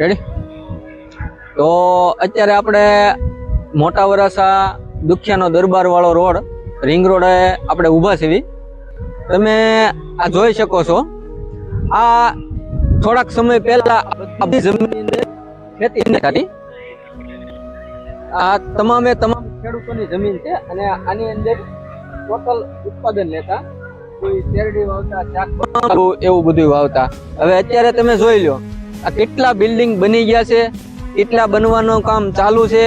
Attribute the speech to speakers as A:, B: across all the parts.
A: Ready? તો અત્યારે આપણે મોટા વરાસા દુખિયાનો દરબાર વાળો રોડ રિંગ રોડે આપણે ઊભા છીએ. તમે આ જોઈ શકો છો, આ થોડાક સમય પહેલા આપણી જમીનની અંદર ખેતી થતી. આ તમામ ખેડૂતોની જમીન છે અને આની અંદર ટોટલ ઉત્પાદન લેતા, કોઈ શેરડી વાવતા, શાકભાજી એવું બધું વાવતા. હવે અત્યારે તમે જોઈ લો, આ કેટલા બિલ્ડિંગ બની ગયા છે, કેટલા બનવાનું કામ ચાલુ છે.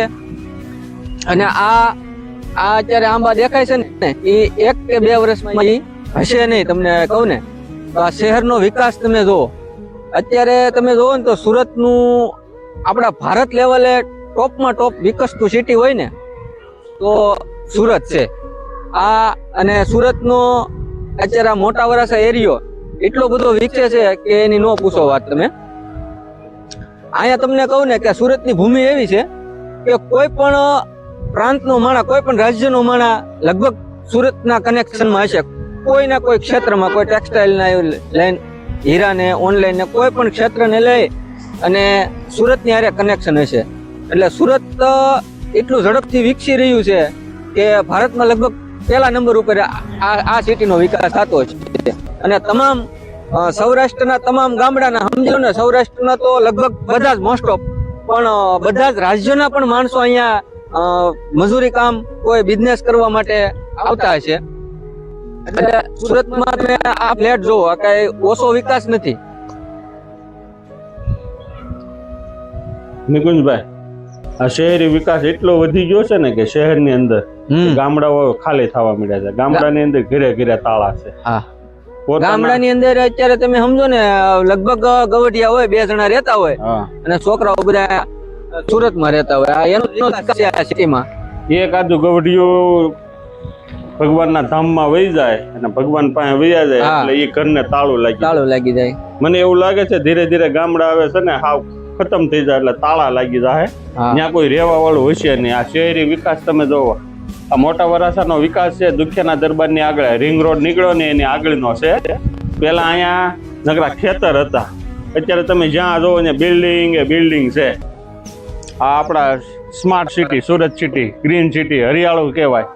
A: અને આ અત્યારે આંબા દેખાય છે ને, એ 1 કે 2 વર્ષમાં હશે નહીં. તમને કહું ને તો આ શહેરનો વિકાસ તમે જુઓ. અત્યારે તમે જુઓ ને તો સુરતનું આપણા ભારત લેવલે ટોપમાં ટોપ વિકસતું સિટી હોય ને તો સુરત છે. અને સુરતનો અત્યારે મોટા વરાસા એરિયો એટલો બધો વિકસે છે કે એની નો પૂછો વાત તમે. અહીંયા તમને કહું ને કે સુરતની ભૂમિ એવી છે કે કોઈ પણ પ્રાંતનો માણા, કોઈ પણ રાજ્યનો માણા લગભગ સુરતના કનેક્શનમાં હશે. કોઈના કોઈ ક્ષેત્રમાં, કોઈ ટેક્સટાઇલના લાઈન, હીરાને, ઓનલાઈન, કોઈ પણ ક્ષેત્રને લઈ અને સુરતની હારે કનેક્શન હશે. એટલે સુરત એટલું ઝડપથી વિકસી રહ્યું છે કે ભારતમાં લગભગ પહેલા નંબર ઉપર આ સિટીનો વિકાસ થતો છે. અને તમામ સૌરાષ્ટ્રના તમામ ગામડાના, સમજો ને, સૌરાષ્ટ્રના તો લગભગ બધા જ મોસ્ટ ઓફ, પણ બધા જ રાજ્યોના પણ માણસો અહીંયા મજૂરી કામ, કોઈ બિઝનેસ કરવા માટે આવતા હશે. એટલે સુરતમાં તમે આ ફ્લેટ જોવો, કઈ ઓછો વિકાસ નથી.
B: નિકુંજભાઈ, આ શહેરી વિકાસ એટલો વધી ગયો છે ને કે શહેરની અંદર ગામડાઓ ખાલી થવા મળ્યા છે. ગામડાની અંદર ઘરે ઘરે તાળા છે.
A: હા, ગામડાની અંદર અત્યારે તમે સમજો ને, લગભગ ગવડિયા હોય, 2 જણા રહેતા હોય અને છોકરાઓ બધા સુરતમાં રહેતા હોય. એનું સિટીમાં
B: એક આદુ ગવડિયું ભગવાનના ધામમાં વહી જાય અને ભગવાન પાસે વહ્યા જાય એટલે એ ઘરને તાળું લાગી જાય. મને એવું લાગે છે ધીરે ધીરે ગામડા આવે છે ને હાવ ખતમ થઈ જાય એટલે તાળા લાગી જાય. ત્યાં કોઈ રહેવા વાળું હશે નહીં. આ શહેરી વિકાસ તમે જોવો, આ મોટા વરાસાનો વિકાસ છે દુખિયાના દરબારની આગળ રિંગ રોડ નીકળ્યો ને એની આગળનો છે. પેલા અહીંયા નકરા ખેતર હતા, અત્યારે તમે જ્યાં જોવો ને બિલ્ડિંગ છે. આ આપણા smart city Surat city, green city, હરિયાળું કહેવાય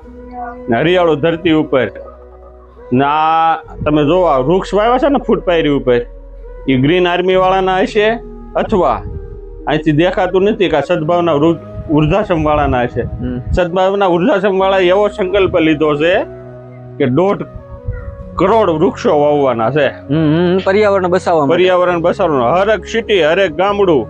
B: ને, હરિયાળું ધરતી ઉપર. ને આ તમે જોવો વૃક્ષ વાવ્યા છે ને ફૂટપાયરી ઉપર, એ ગ્રીન આર્મી વાળાના હશે અથવા અહીંથી દેખાતું નથી કે સદભાવના વૃદ્ધાશ્રમ વાળાના હશે. સદભાવના વૃદ્ધાશ્રમ વાળા એવો સંકલ્પ લીધો છે કે 1.5 કરોડ વૃક્ષો વાવવાના છે.
A: પર્યાવરણ
B: બચાવવાનું. હરેક સિટી, હરેક ગામડું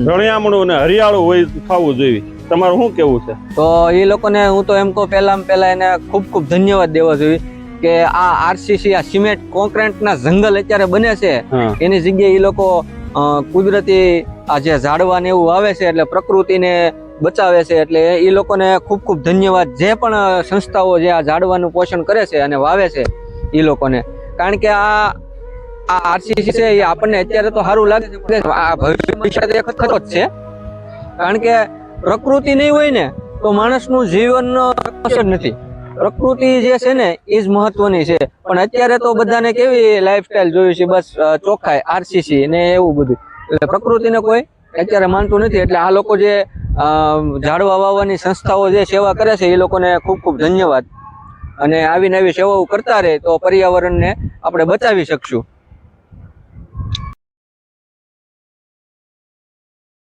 B: રળિયામણું ને હરિયાળું હોય થવું જોઈએ. તમારું શું કેવું છે?
A: તો એ લોકોને હું તો એમ કહું, પહેલા એને ખૂબ ખૂબ ધન્યવાદ દેવા જોઈએ કે આ આરસીસી, આ સિમેન્ટ કોન્ક્રીટના જંગલ અત્યારે બને છે, એની જગ્યાએ એ લોકો કુદરતી આ જે ઝાડવા ને એવું વાવે છે, એટલે પ્રકૃતિને બચાવે છે. એટલે એ લોકોને ખૂબ ખૂબ ધન્યવાદ. જે પણ સંસ્થાઓ જે આ ઝાડવાનું પોષણ કરે છે અને વાવે છે એ લોકોને. કારણ કે આ આરસીસી છે એ આપણને અત્યારે તો સારું લાગે છે, આ ભવિષ્ય ખતરો જ છે. કારણ કે પ્રકૃતિ નહીં હોય ને તો માણસનું જીવન નથી. પ્રકૃતિ જે છે ને એ જ મહત્વની છે. પણ અત્યારે તો બધાને કેવી લાઈફસ્ટાઈલ જોયું છે, બસ ચોખ્ખાઈ, આરસીસી ને એવું બધું. એટલે પ્રકૃતિને કોઈ અત્યારે માનતું નથી. એટલે આ લોકો જે ઝાડવા વાવવાની સંસ્થાઓ જે સેવા કરે છે એ લોકોને ખૂબ ખૂબ ધન્યવાદ. અને આવી નવી સેવાઓ કરતા રહે તો પર્યાવરણને આપણે બચાવી શકશું.